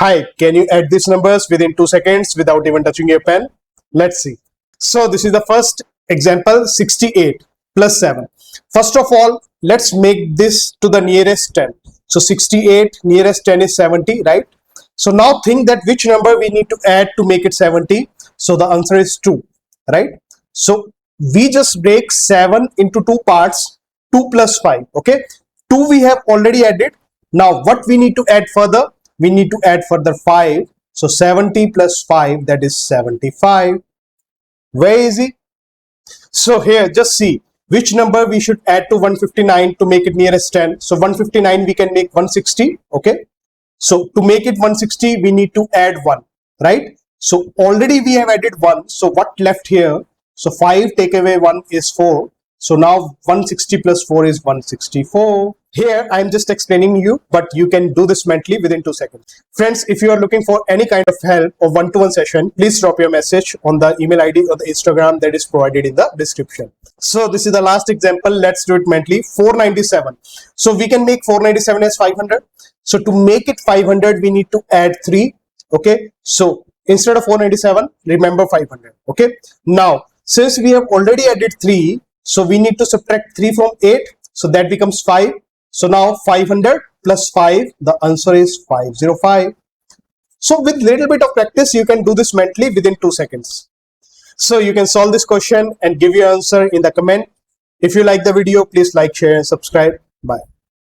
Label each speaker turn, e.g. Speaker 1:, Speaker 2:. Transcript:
Speaker 1: Hi, can you add these numbers within 2 seconds without even touching your pen? Let's see. So this is the first example, 68 plus 7. First of all, let's make this to the nearest 10. So 68 nearest 10 is 70, right? So now think that which number we need to add to make it 70. So the answer is 2, right? So we just break 7 into 2 parts, 2 plus 5, okay? 2 we have already added. Now what we need to add further? We need to add further 5. So 70 plus 5, that is 75. Very easy. So here just see which number we should add to 159 to make it nearest 10. So 159 we can make 160, okay? So to make it 160 we need to add 1, right? So already we have added 1. So what left here? So 5 take away 1 is 4. So now 160 plus 4 is 164. Here I am just explaining you, but you can do this mentally within 2 seconds. Friends, if you are looking for any kind of help or one-to-one session, please drop your message on the email ID or the Instagram that is provided in the description. So this is the last example. Let's do it mentally. 497. So we can make 497 as 500. So to make it 500, we need to add 3. Okay. So instead of 497, remember 500. Okay. Now, since we have already added 3, so we need to subtract 3 from 8. So that becomes 5. So now 500 plus 5, the answer is 505. So with little bit of practice, you can do this mentally within 2 seconds. So you can solve this question and give your answer in the comment. If you like the video, please like, share and subscribe. Bye.